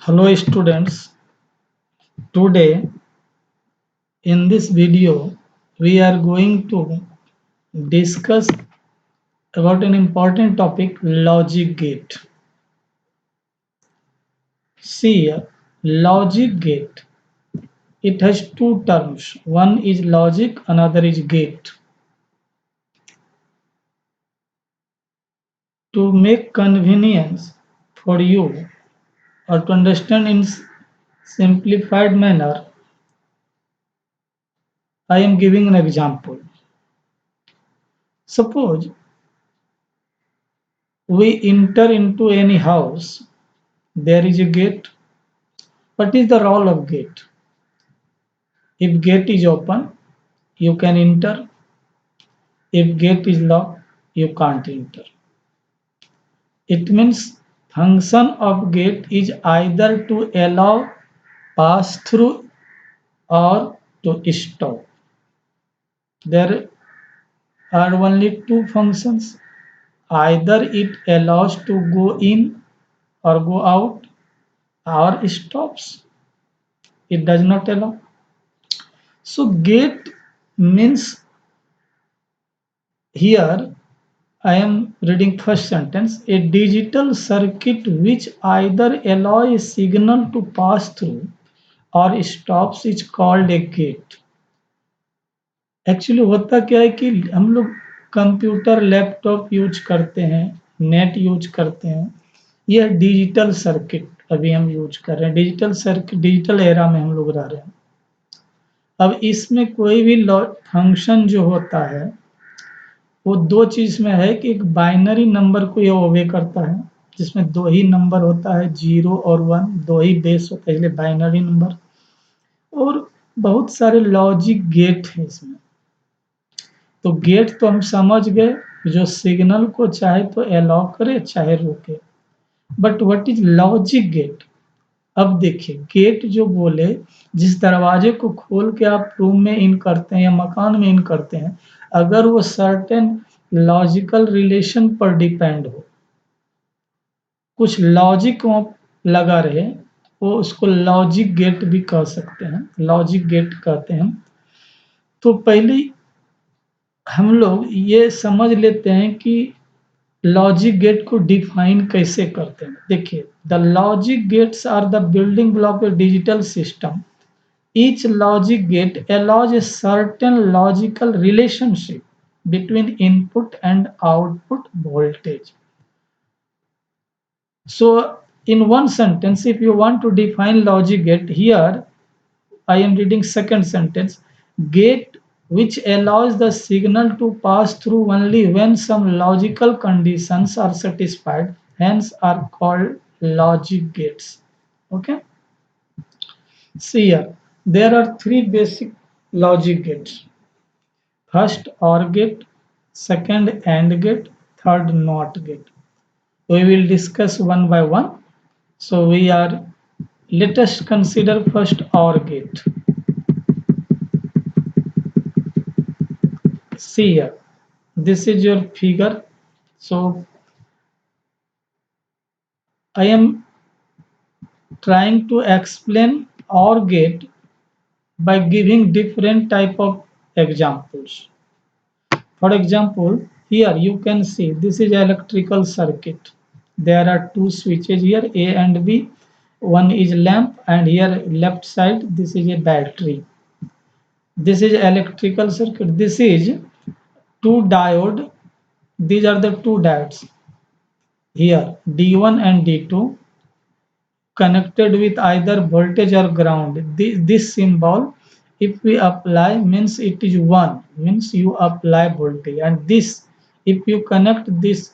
Hello students, today in this video we are going to discuss about an important topic, logic gate. See here, logic gate, it has two terms, one is logic, another is gate. To make convenience for you or to understand in simplified manner, I am giving an example. Suppose we enter into any house, there is a gate. What is the role of gate? If gate is open, you can enter. If gate is locked, you can't enter. It means function of gate is either to allow pass through or to stop. There are only two functions. Either it allows to go in or go out or stops. It does not allow. So gate means here I am reading first sentence. A digital circuit which either allows a signal to pass through or stops is called a gate. Actually होता क्या है कि हम लोग computer laptop use करते हैं, net use करते हैं, यह डिजिटल सर्किट अभी हम यूज कर रहे हैं। डिजिटल सर्किट, डिजिटल एरा में हम लोग रह रहे हैं। अब इसमें कोई भी फंक्शन जो होता है वो दो चीज में है कि एक बाइनरी नंबर को ये ओबे करता है, जिसमें दो ही नंबर होता है, 0 और 1, दो ही बेस होता है, इसलिए बाइनरी नंबर। और बहुत सारे लॉजिक गेट हैं इसमें। तो गेट तो हम समझ गए, जो सिग्नल को चाहे तो अलाउ करे चाहे रोके। But what is logic gate? अब देखिए, गेट जो बोले, जिस दरवाजे को खोल के आप रूम में इन करते हैं या मकान में इन करते हैं, अगर वो सर्टेन लॉजिकल रिलेशन पर डिपेंड हो, कुछ लॉजिक लगा रहे, वो उसको लॉजिक गेट भी कह सकते हैं, लॉजिक गेट कहते हैं। तो पहले हम लोग ये समझ लेते हैं कि लॉजिक गेट को डिफाइन कैसे करते हैं। देखिए, the logic gates are the building block of digital system. Each logic gate allows a certain logical relationship between input and output voltage. So, in one sentence, if you want to define logic gate, here I am reading second sentence. Gate which allows the signal to pass through only when some logical conditions are satisfied, hence are called logic gates. Okay. See here, there are three basic logic gates. First OR gate, second AND gate, third NOT gate. We will discuss one by one. So let us consider first OR gate. See here, this is your figure. So I am trying to explain OR gate by giving different type of examples. For example, here you can see this is electrical circuit. There are two switches here, A and B. One is lamp, and here left side this is a battery. This is electrical circuit. This is two diode. These are the two diodes. Here D1 and D2 connected with either voltage or ground. This symbol, if we apply, means it is 1, means you apply voltage. And this, if you connect this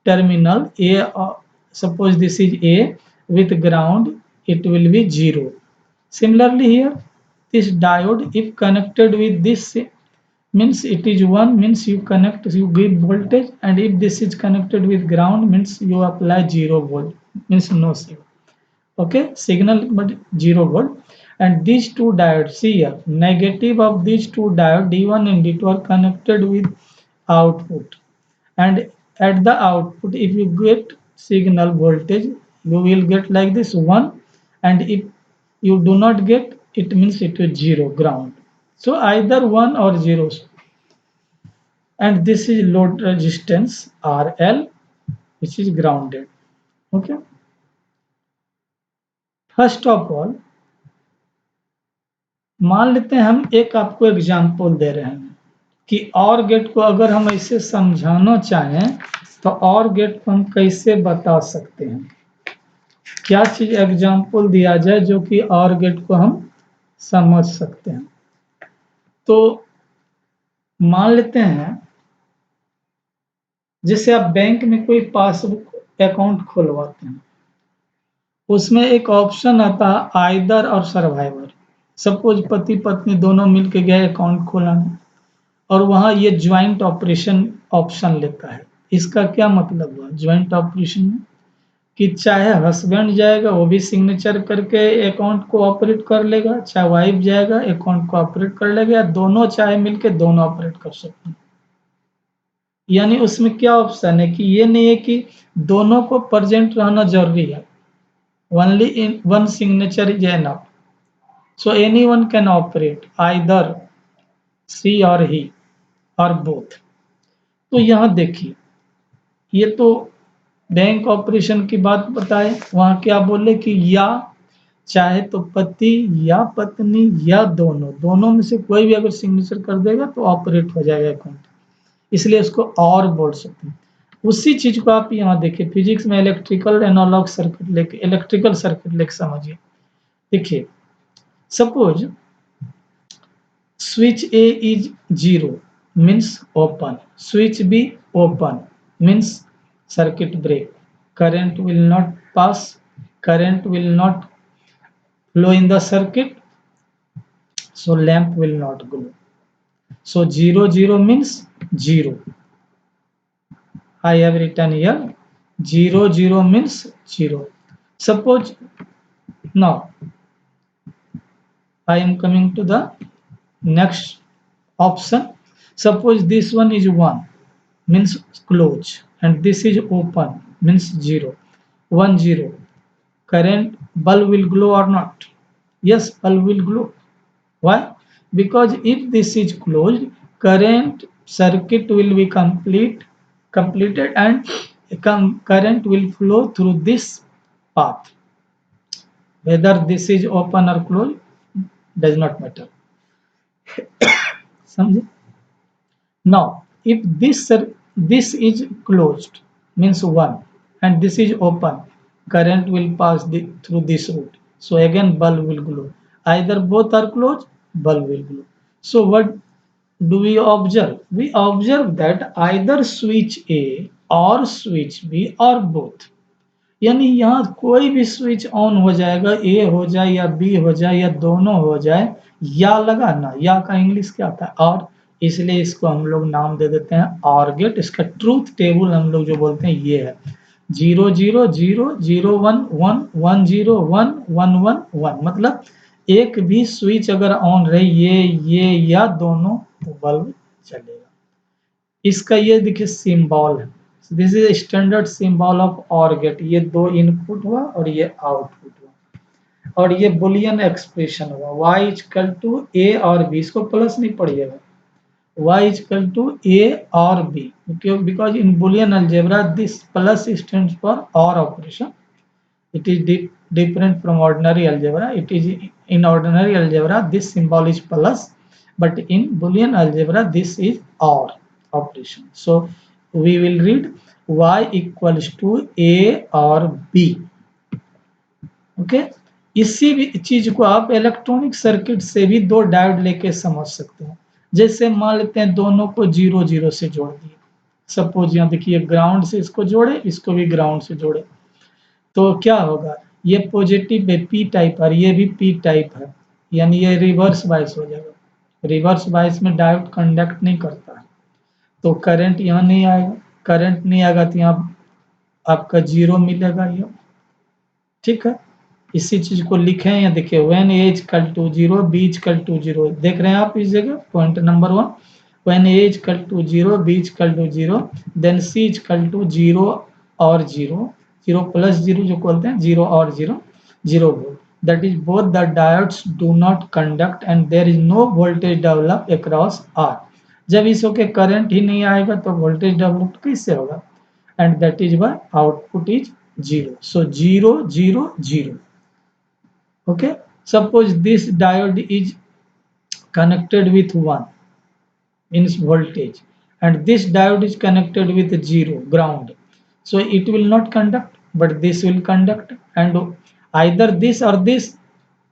terminal A, suppose this is A with ground, it will be 0. Similarly here, this diode, if connected with this, means it is 1, means you connect, you give voltage. And if this is connected with ground, means you apply 0 volt, means no signal. Okay, signal but 0 volt. And these two diodes, see here, negative of these two diodes D1 and D2 are connected with output, and at the output if you get signal voltage, you will get like this 1, and if you do not get, it means it is zero, ground. So either 1 or 0, and this is load resistance RL, which is grounded. Okay, first of all मान लेते हैं हम एक आपको example दे रहे हैं कि और गेट को अगर हम ऐसे समझाना चाहें तो और गेट को हम कैसे बता सकते हैं, क्या चीज एग्जाम्पल दिया जाए जो कि और गेट को हम समझ सकते हैं। तो मान लेते हैं जैसे आप बैंक में कोई पासबुक अकाउंट खुलवाते हैं, उसमें एक ऑप्शन आता है आइदर और सर्वाइवर। सपोज पति पत्नी दोनों मिलके गए अकाउंट खोलाने और वहां ये ज्वाइंट ऑपरेशन ऑप्शन लेता है। इसका क्या मतलब हुआ ज्वाइंट ऑपरेशन में कि चाहे हस्बैंड जाएगा वो भी सिग्नेचर करके अकाउंट को ऑपरेट कर लेगा, चाहे वाइफ जाएगा अकाउंट को ऑपरेट कर लेगा, या दोनों चाहे मिलके दोनों ऑपरेट कर सकते हैं। यानी उसमें क्या ऑप्शन है कि ये नहीं है कि दोनों को प्रेजेंट रहना जरूरी है, only in one signature is enough, so anyone can operate either she और ही और बोथ। तो यहाँ देखिए ये तो बैंक ऑपरेशन की बात बताए, वहां क्या बोले कि या चाहे तो पति या पत्नी या दोनों दोनों में से कोई भी अगर सिग्नेचर कर देगा तो ऑपरेट हो जाएगा अकाउंट, इसलिए उसको और बोल सकते हैं। उसी चीज को आप यहाँ देखिए फिजिक्स में इलेक्ट्रिकल एनालॉग सर्किट लेके इलेक्ट्रिकल सर्किट लेके समझिए। देखिए suppose switch A is 0 means open, switch B open means circuit break, current will not pass, current will not flow in the circuit, so lamp will not glow. So 0 0 means 0. I have written here 0 0 means 0. Suppose now I am coming to the next option. Suppose this one is 1 means close and this is open means 0. 1 0, current bulb will glow or not? Yes, bulb will glow. Why? Because if this is closed, current circuit will be completed and current will flow through this path. Whether this is open or closed does not matter. समझे? Now if this is closed means 1 and this is open, current will pass through this route, so again bulb will glow. Either both are closed, bulb will glow. So what do we observe? We observe that either switch A or switch B or both, यानी यहाँ कोई भी switch on हो जाएगा, ए हो जाए या B हो जाए या दोनों हो जाए, या लगाना, या का इंग्लिश क्या होता है और, इसलिए इसको हम लोग नाम दे देते हैं ऑर गेट। इसका ट्रूथ टेबल हम लोग जो बोलते हैं ये है 0 0 0 0 1 1 1 0 1 1 1 1, मतलब एक भी स्विच अगर ऑन रहे ये या दोनों तो बल्ब चलेगा। इसका ये देखिए सिंबल है, this is standard symbol of or gate. ये दो इनपुट हुआ और ये आउटपुट हुआ और ये बुलियन एक्सप्रेशन हुआ y इक्वल टू ए और बी, इसको प्लस नहीं पढ़िएगा, y इक्वल टू ए और B, because in Boolean algebra this plus stands for or operation, it is different from ordinary algebra. It is in ordinary algebra this symbol is plus, but in Boolean algebra this is OR operation. So we will read y equals to a or b. Okay, इसी भी चीज को आप electronic circuit से भी दो diode लेके समझ सकते हैं। जैसे मान लेते हैं दोनों को 0 0 से जोड़ दिए, सपोज यहाँ देखिए ग्राउंड से इसको जोड़े, इसको भी ग्राउंड से जोड़े, तो क्या होगा ये पॉजिटिव है पी टाइप और ये भी पी टाइप है, यानी ये रिवर्स बायस हो जाएगा। रिवर्स बायस में डायोड कंडक्ट नहीं करता है तो करंट यहाँ नहीं आएगा, करंट नहीं आएगा तो यहाँ आपका 0 मिलेगा ये, ठीक है। इसी चीज को लिखे हैं, यहाँ देखिए when A equal to 0 B equal to 0, देख रहे हैं आप इस जगह point number 1, when A equal to 0 B equal to 0 then C equal to 0 और 0 0 प्लस 0 जो बोलते हैं 0 और 0 0 volt. that is both the diodes do not conduct and there is no voltage develop across R. जब इसो के current ही नहीं आएगा तो वोल्टेज डेवलप कैसे होगा, and that is why output is 0. So 0 0 0. Okay, suppose this diode is connected with 1 means voltage and this diode is connected with 0 ground, so it will not conduct but this will conduct, and either this or this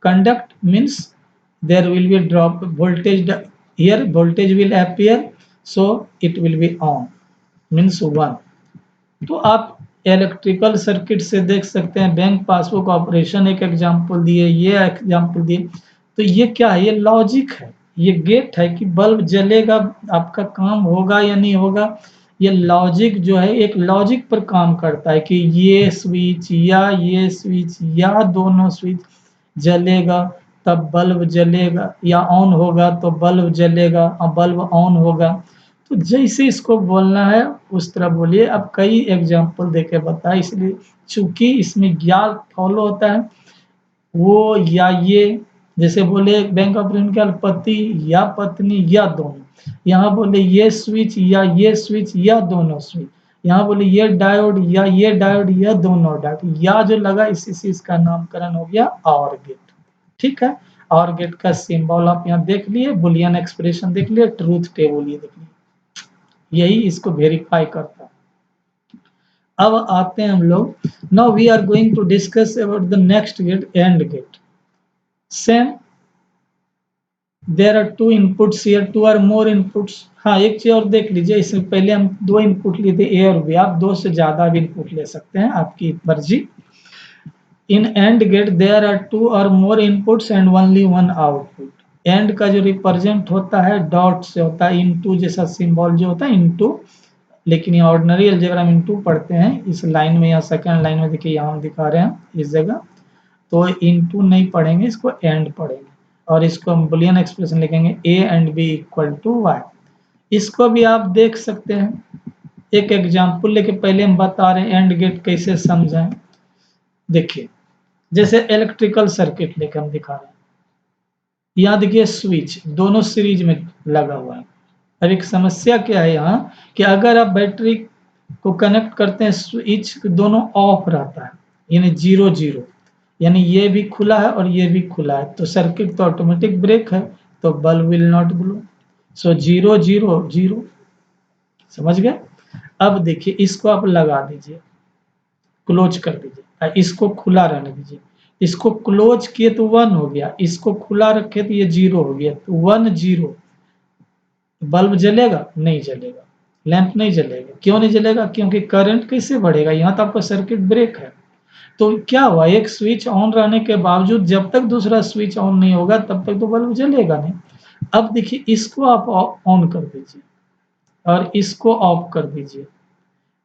conduct means there will be drop voltage here, voltage will appear, so it will be on means 1. तो आप electrical circuit से देख सकते हैं, bank passbook operation एक example दिए, ये example दिए, तो ये क्या है, ये लॉजिक है, ये गेट है कि बल्ब जलेगा, आपका काम होगा या नहीं होगा। ये लॉजिक जो है एक लॉजिक पर काम करता है कि ये स्विच या ये स्विच या दोनों स्विच जलेगा तब बल्ब जलेगा, या ऑन होगा तो बल्ब जलेगा और बल्ब ऑन होगा। तो जैसे इसको बोलना है उस तरह बोलिए। अब कई एग्जाम्पल देके बताए, इसलिए चूंकि इसमें ज्ञान फॉलो होता है, वो या ये, जैसे बोले बैंक ऑपरेशन के पति या पत्नी या दोनों, यहाँ बोले ये स्विच या ये स्विच या दोनों स्विच, यहाँ बोले ये डायोड या ये डायोड या दोनों डायोड, या जो लगा इसी से इसका नामकरण हो गया और गेट। ठीक है, और गेट का सिंबल आप यहाँ देख लिए, बुलियन एक्सप्रेशन देख लिए, ट्रूथ टेबल ये देख लिए, यही इसको वेरीफाई करता है। अब आते हैं हम लोग, now we are going to discuss about the next gate, and gate. Same there are two inputs here, two are more inputs. हाँ, एक चीज और देख लीजिए, इससे पहले हम 2 इनपुट लिए थे ए और बी, आप 2 से ज्यादा भी इनपुट ले सकते हैं, आपकी मर्जी। In AND gate there are 2 और more inputs and only 1 output. AND का जो रिप्रेजेंट होता है डॉट से होता है, इनटू जैसा सिंबल जो होता है इनटू, लेकिन ये ऑर्डिनरी अलजेब्रा में इनटू पढ़ते हैं, इस लाइन में या सेकंड लाइन में देखिए यहाँ हम दिखा रहे हैं इस जगह, तो इनटू नहीं पढ़ेंगे, इसको एंड पढ़ेंगे और इसको हम बुलियन एक्सप्रेशन लिखेंगे A and B equal to Y. इसको भी आप देख सकते हैं, एक एग्जाम्पल लेके पहले हम बता रहे हैं एंड गेट कैसे समझें। देखिए, जैसे इलेक्ट्रिकल सर्किट लेके हम दिखा रहे हैं, यहाँ देखिए स्विच दोनों सीरीज में लगा हुआ है। अब एक समस्या क्या है यहाँ कि अगर आप बैटरी को कनेक्ट करते हैं, स्विच दोनों ऑफ रहता है, यानी 0 0, यानी ये भी खुला है और ये भी खुला है, तो सर्किट तो ऑटोमेटिक ब्रेक है, तो बल्ब विल नॉट ग्लो। सो 0 0 0, समझ गए। अब देखिए इसको आप लगा दीजिए, क्लोज कर दीजिए, इसको खुला रहने दीजिए, इसको क्लोज किए तो 1 हो गया, इसको खुला रखे तो ये 0 हो गया, तो 1 0, बल्ब जलेगा नहीं जलेगा, लैंप नहीं जलेगा। क्यों नहीं जलेगा, क्योंकि करंट कैसे बढ़ेगा, यहाँ तो आपका सर्किट ब्रेक है। तो क्या हुआ, एक स्विच ऑन रहने के बावजूद जब तक दूसरा स्विच ऑन नहीं होगा तब तक तो बल्ब जलेगा नहीं। अब देखिए इसको आप ऑन कर दीजिए और इसको ऑफ कर दीजिए,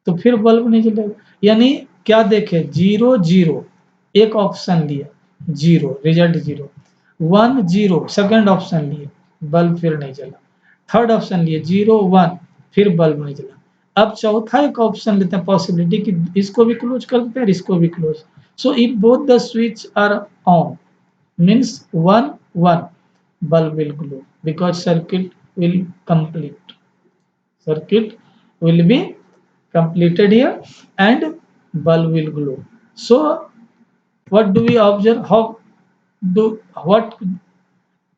तो फिर बल्ब नहीं जलेगा। यानी क्या देखे, 0 0 एक ऑप्शन लिया, 0 रिजल्ट 0, 1 0 सेकंड ऑप्शन लिए, बल्ब फिर नहीं जला, थर्ड ऑप्शन लिए 0 1, फिर बल्ब नहीं जला। अब चौथा एक ऑप्शन लेते हैं पॉसिबिलिटी कि इसको भी क्लोज कर देते हैं, इसको भी close. So if both the switch are on means 1 1, bulb will glow because circuit will complete, circuit will be completed here and bulb will glow. So what do we observe, how do, what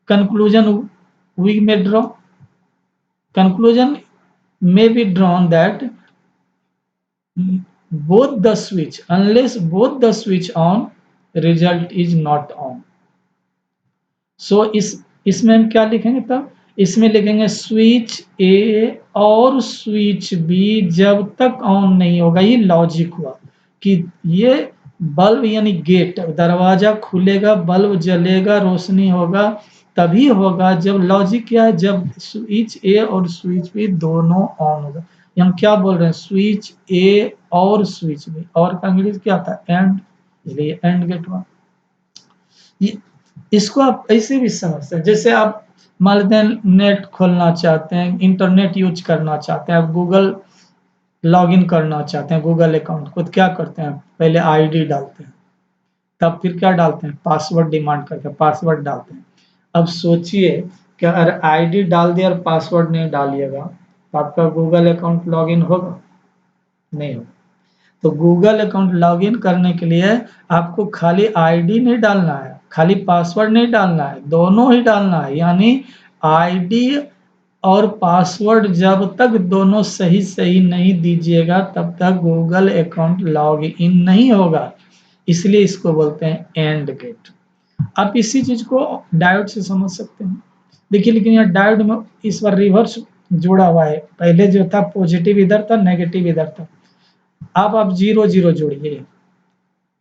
conclusion we may draw? Conclusion may be drawn that both the switch, unless both the switch on, result is not on. सो इसमें हम क्या लिखेंगे, तब इसमें लिखेंगे switch ए और switch B जब तक ऑन नहीं होगा, ये लॉजिक हुआ कि ये बल्ब यानी गेट, दरवाजा खुलेगा, बल्ब जलेगा, रोशनी होगा, तभी होगा जब, लॉजिक क्या है, जब स्विच ए और स्विच बी दोनों ऑन होगा। हम क्या बोल रहे हैं, स्विच ए और स्विच बी, और का इंग्लिश क्या था, एंड, इसलिए एंड गेट हुआ। इसको आप ऐसे भी समझ सकते हैं, जैसे आप मान लेते हैं नेट खोलना चाहते हैं, इंटरनेट यूज करना चाहते हैं, आप गूगल लॉगिन करना चाहते हैं, गूगल अकाउंट को, तो क्या करते हैं, पहले आईडी डालते हैं, तब फिर क्या डालते हैं, पासवर्ड डिमांड करके पासवर्ड डालते हैं। अब सोचिए कि अगर आईडी डाल दिया और पासवर्ड नहीं डालिएगा तो आपका गूगल अकाउंट लॉगिन होगा? नहीं होगा। तो गूगल अकाउंट लॉगिन करने के लिए आपको खाली आईडी नहीं डालना है, खाली पासवर्ड नहीं डालना है, दोनों ही डालना है। यानी आईडी और पासवर्ड जब तक दोनों सही सही नहीं दीजिएगा तब तक गूगल अकाउंट लॉग इन नहीं होगा। इसलिए इसको बोलते हैं एंड गेट। आप इसी चीज को डायोड से समझ सकते हैं। देखिए लेकिन यहाँ डायोड में इस बार रिवर्स जुड़ा हुआ है, पहले जो था पॉजिटिव इधर था, नेगेटिव इधर था। अब आप जीरो जीरो जोड़िए,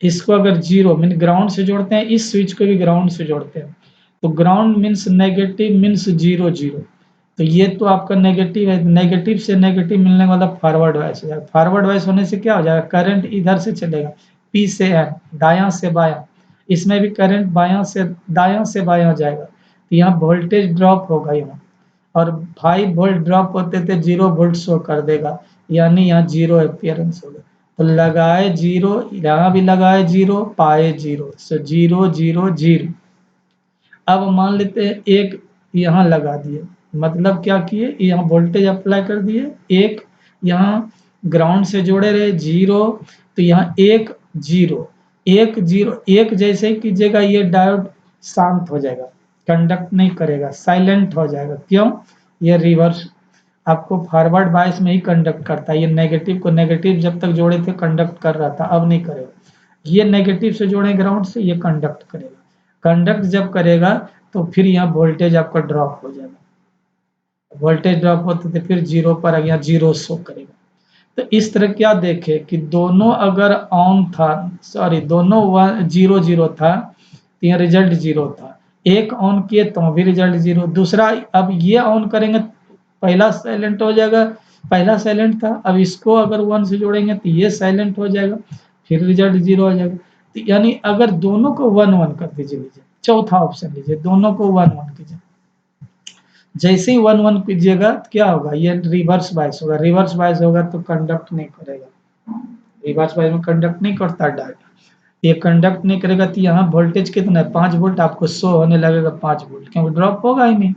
इसको अगर जीरो मीन ग्राउंड से जोड़ते हैं, इस स्विच को भी ग्राउंड से जोड़ते हैं, तो ground means negative means zero zero. तो ये तो आपका नेगेटिव है, नेगेटिव से नेगेटिव मिलने वाला फॉरवर्ड वाइस हो जाएगा। फॉरवर्ड वाइस होने से क्या हो जाएगा, करंट इधर से चलेगा, पी से एन, दायां से बायां। इसमें भी करंट बायां से दायां से बायां जाएगा, तो यहाँ वोल्टेज ड्रॉप होगा यहाँ, और 5 वोल्ट ड्रॉप होते थे 0 वोल्ट शो कर देगा, यानी यहाँ जीरो अपियरेंस होगा। तो लगाए जीरो, यहाँ भी लगाए जीरो, पाए zero, so zero zero zero. अब मान लेते हैं एक यहाँ लगा दिए, मतलब क्या किए, यहाँ वोल्टेज अप्लाई कर दिए, एक यहाँ ग्राउंड से जोड़े रहे जीरो, तो यहाँ एक जीरो, एक जीरो, एक जैसे ही कीजिएगा ये डायोड शांत हो जाएगा, कंडक्ट नहीं करेगा, साइलेंट हो जाएगा। क्यों? ये रिवर्स आपको फॉरवर्ड बायस में ही कंडक्ट करता है। ये नेगेटिव को नेगेटिव जब तक जोड़े थे कंडक्ट कर रहा था, अब नहीं करेगा। ये नेगेटिव से जोड़े ग्राउंड से, ये कंडक्ट करेगा। कंडक्ट जब करेगा तो फिर यहाँ वोल्टेज आपका ड्रॉप हो जाएगा, वोल्टेज ड्रॉप होते थे फिर जीरो पर आ गया, जीरो शो करेगा। तो इस तरह क्या देखे कि दोनों अगर ऑन था, सॉरी दोनों जीरो जीरो था, तो यहाँ रिजल्ट जीरो था। एक ऑन किए तो भी रिजल्ट जीरो, दूसरा अब ये ऑन करेंगे पहला साइलेंट हो जाएगा, पहला साइलेंट था, अब इसको अगर वन से जोड़ेंगे तो ये साइलेंट हो जाएगा, फिर रिजल्ट जीरो हो जाएगा। तो यानी अगर दोनों को वन वन कर दीजिए, लीजिए चौथा ऑप्शन लीजिए, दोनों को वन वन कीजिए। जैसे ही वन वन कीजिएगा तो क्या होगा, ये रिवर्स बायस होगा, रिवर्स बायस होगा तो कंडक्ट नहीं करेगा, रिवर्स बायस में कंडक्ट नहीं करता डायोड, ये कंडक्ट नहीं करेगा। तो यहाँ वोल्टेज कितना है, 5 वोल्ट आपको शो होने लगेगा, 5 वोल्ट, क्योंकि ड्रॉप होगा ही नहीं।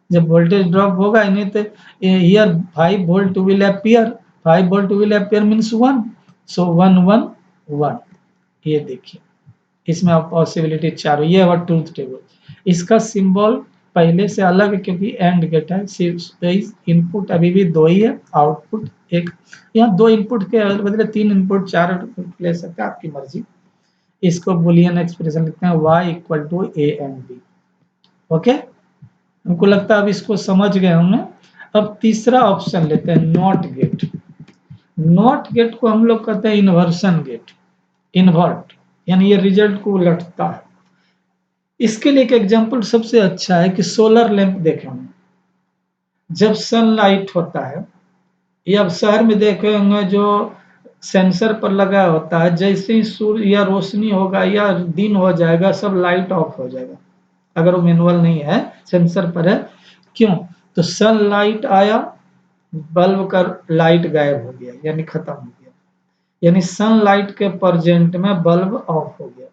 जब वोल्टेज ड्रॉप होगा ही नहीं तो here 5 volt will appear, 5 volt will appear means one, so one one one. ये देखिए इसमें आप पॉसिबिलिटी चारों, ये है ट्रूथ टेबल। इसका सिंबल पहले से अलग है क्योंकि एंड गेट है, सिर्फ इनपुट अभी भी दो ही है, आउटपुट एक। यहाँ दो इनपुट के बदले तीन इनपुट, चार इनपुट ले सकते हैं, आपकी मर्जी। इसको बुलियन एक्सप्रेशन लिखते हैं y equal to A and B. Okay, हमको लगता है अब इसको समझ गए होंगे। अब तीसरा ऑप्शन लेते हैं, नॉट गेट। नॉट गेट को हम लोग कहते हैं इन्वर्सन गेट, इन्वर्ट, यानी ये रिजल्ट को उलटता है। इसके लिए एक एग्जांपल सबसे अच्छा है कि सोलर लैंप देखें हम, जब सनलाइट होता है, या शहर में देखे होंगे जो सेंसर पर लगा होता है, जैसे ही सूर्य या रोशनी होगा या दिन हो जाएगा सब लाइट ऑफ हो जाएगा, अगर वो मैनुअल नहीं है सेंसर पर है। क्यों? तो सनलाइट आया, बल्ब का लाइट गायब हो गया, यानी खत्म हो गया, यानी सनलाइट के प्रेजेंट में बल्ब ऑफ हो गया।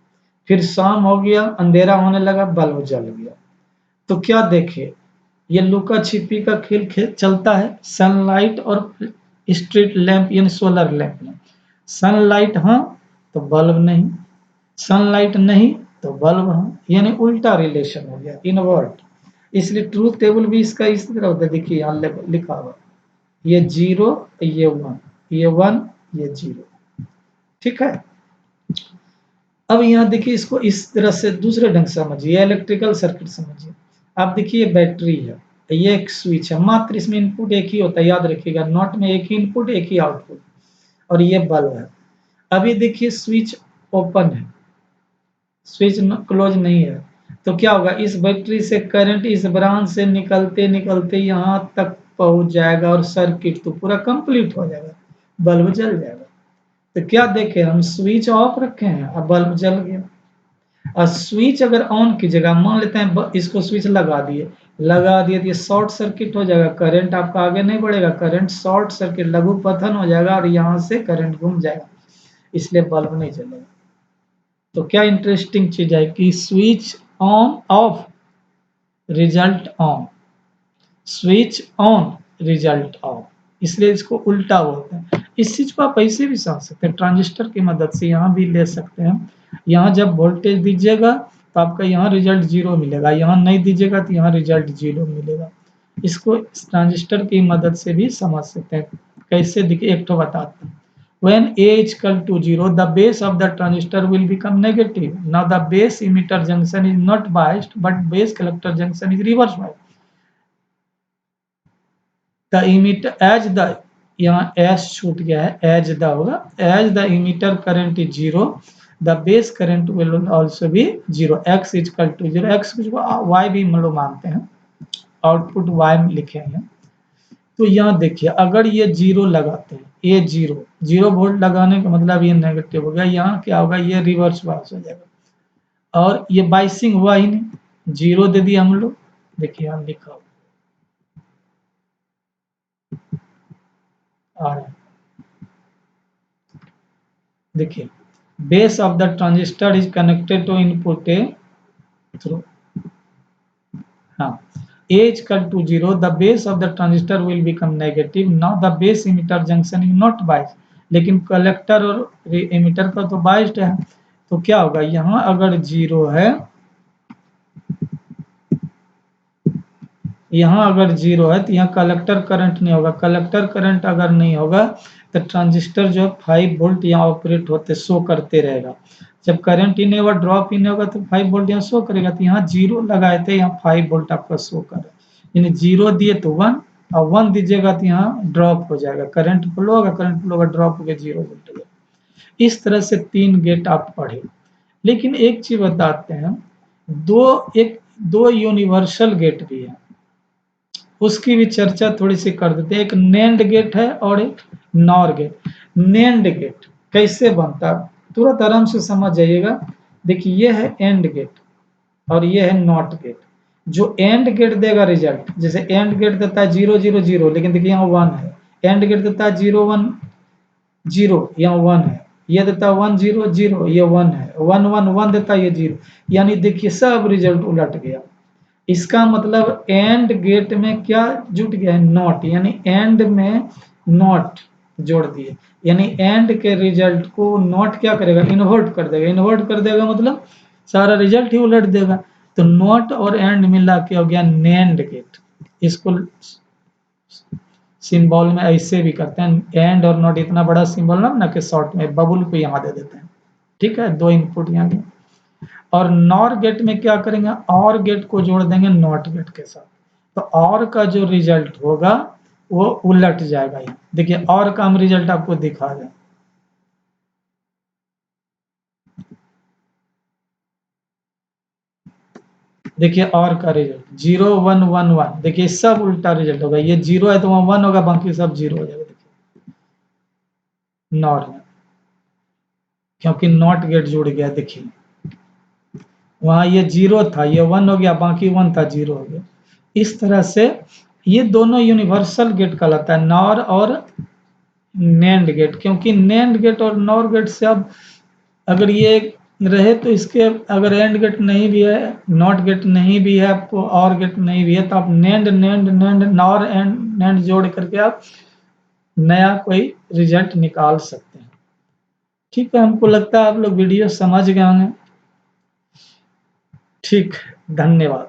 फिर शाम हो गया, अंधेरा होने लगा, बल्ब जल गया। तो क्या देखे, ये लुका छिपी का खेल चलता है सनलाइट और स्ट्रीट लैंप यानी सोलर लैंप में। सनलाइट हाँ तो बल्ब नहीं, सनलाइट नहीं तो बल्ब हाँ, यानी उल्टा रिलेशन हो गया, इनवर्ट। इसलिए ट्रूथ टेबल भी इसका इस तरह होता है, देखिए यहाँ लिखा हुआ, ये जीरो, ये वन, ये वन, ये जीरो। ठीक है। अब यहाँ देखिए इसको इस तरह से दूसरे ढंग से समझिए, इलेक्ट्रिकल सर्किट समझिए। आप देखिए बैटरी है, ये एक स्विच है, मात्र इसमें इनपुट एक ही होता है, याद रखिएगा, नॉट में एक ही इनपुट एक ही आउटपुट, और ये बल्ब है। अभी देखिए स्विच ओपन है, स्विच क्लोज नहीं है, तो क्या होगा, इस बैटरी से करंट इस ब्रांच से निकलते निकलते यहाँ तक पहुंच जाएगा और सर्किट तो पूरा कंप्लीट हो जाएगा, बल्ब जल जाएगा। तो क्या देखे हम, स्विच ऑफ रखे हैं, अब बल्ब जल गया। और स्विच अगर ऑन कीजिएगा, मान लेते हैं इसको स्विच लगा दिए तो ये शॉर्ट सर्किट हो जाएगा, करंट आपका आगे नहीं बढ़ेगा, करंट शॉर्ट सर्किट लघु पतन हो जाएगा और यहाँ से करंट घूम जाएगा, इसलिए बल्ब नहीं जलेगा। तो क्या इंटरेस्टिंग चीज है कि switch on off, result on, switch on result of, इसलिए इसको उल्टा बोलते हैं। इस चीज को आप ऐसे भी समझ सकते हैं, ट्रांजिस्टर की मदद से यहाँ भी ले सकते हैं। यहाँ जब वोल्टेज दीजिएगा तो आपका यहाँ रिजल्ट जीरो मिलेगा, यहाँ नहीं दीजिएगा तो यहाँ रिजल्ट जीरो मिलेगा। इसको इस ट्रांजिस्टर की मदद से भी समझ सकते हैं। कैसे दिखे एक तो बताते हैं। When A is equal to 0, the base of the transistor will become negative. Now the base emitter junction is not biased, but base collector junction is reverse biased. The emitter as the, यहाँ S छूट गया है, as the होगा, as the emitter current is zero, the base current will also be zero, X is equal to zero, X को Y भी हम लोग मानते हैं, आउटपुट वाई में लिखे हैं। तो यहाँ देखिए अगर ये जीरो लगाते हैं, ये जीरो, जीरो वोल्ट लगाने का मतलब ये नेगेटिव हो गया, यहाँ क्या होगा, ये रिवर्स बायस हो जाएगा, और ये बाइसिंग हुआ ही नहीं, जीरो दे दिया हम लोग। देखिए यहाँ लिखा हुआ आ रहा है, देखिए base of the transistor is connected to input A through, हाँ, A is equal to 0, the base of the transistor will become negative. Now the base emitter junction is not biased, लेकिन कलेक्टर और emitter का तो biased है। तो क्या होगा, यहाँ अगर जीरो है, यहाँ अगर जीरो है तो यहाँ कलेक्टर करंट नहीं होगा, कलेक्टर करंट अगर नहीं होगा तो ट्रांजिस्टर जो है 5 वोल्ट यहाँ ऑपरेट होते शो करते रहेगा। जब करंट ही नहीं होगा, ड्रॉप ही नहीं होगा तो 5 वोल्ट यहाँ शो करेगा। तो यहाँ जीरो लगाए थे, यहाँ 5 वोल्ट आपका शो कर रहा है, यानी जीरो दिए तो 1, और 1 दीजिएगा तो यहाँ ड्रॉप हो जाएगा, करंट फ्लो होगा, करंट फ्लो होगा, ड्रॉप हो गया, 0 वोल्ट हो गया। इस तरह से 3 गेट आप पढ़े। लेकिन एक चीज बताते हैं, दो यूनिवर्सल गेट भी है, उसकी भी चर्चा थोड़ी सी कर देते हैं। एक नेंड गेट है और एक नॉर गेट। नेंड गेट कैसे बनता है तुरंत आराम से समझ जाइएगा। देखिए ये है एंड गेट और ये है नॉट गेट। जो एंड गेट देगा रिजल्ट, जैसे एंड गेट देता है 0 0 0, लेकिन देखिए यहाँ 1 है, एंड गेट देता है 0 1 0, यहाँ 1 है, ये देता है 1 0 0, ये 1 है, 1 1 1 देता है, ये 0, यानी देखिए सब रिजल्ट उलट गया। इसका मतलब एंड गेट में क्या जुट गया है, नॉट, यानी एंड में नॉट जोड़ दिए, यानी एंड के रिजल्ट को नॉट क्या करेगा, इन्वर्ट कर देगा। इन्वर्ट कर देगा मतलब सारा रिजल्ट ही उलट देगा। तो नॉट और एंड मिला के हो गया नेंड गेट। इसको सिंबल में ऐसे भी करते हैं, एंड और नॉट, इतना बड़ा सिंबल ना कि शॉर्ट में बबुल को यहाँ दे देते हैं। ठीक है, दो इनपुट यहाँ के। और नॉर गेट में क्या करेंगे, और गेट को जोड़ देंगे नॉट गेट के साथ, तो और का जो रिजल्ट होगा वो उलट जाएगा। यहाँ देखिए और का हम रिजल्ट आपको दिखा दें। देखिए और का रिजल्ट 0 1 1 1, देखिए सब उल्टा रिजल्ट होगा। ये 0 है तो वहां 1 होगा, बाकी सब 0 हो जाएगा। देखिए नॉर में, क्योंकि नॉट गेट जुड़ गया, देखिए वहां ये 0 था, ये 1 हो गया, बाकी 1 था, 0 हो गया। इस तरह से ये दोनों यूनिवर्सल गेट कहलाता है, नॉर और नेंड गेट। क्योंकि नेंड गेट और नॉर गेट से अब अगर ये रहे तो इसके, अगर एंड गेट नहीं भी है, नॉट गेट नहीं भी है, आपको और गेट नहीं भी है, तो आप NAND NAND NAND nor and NAND जोड़ करके आप नया कोई रिजल्ट निकाल सकते हैं। ठीक है, हमको लगता है आप लोग वीडियो समझ गए होंगे। ठीक, धन्यवाद।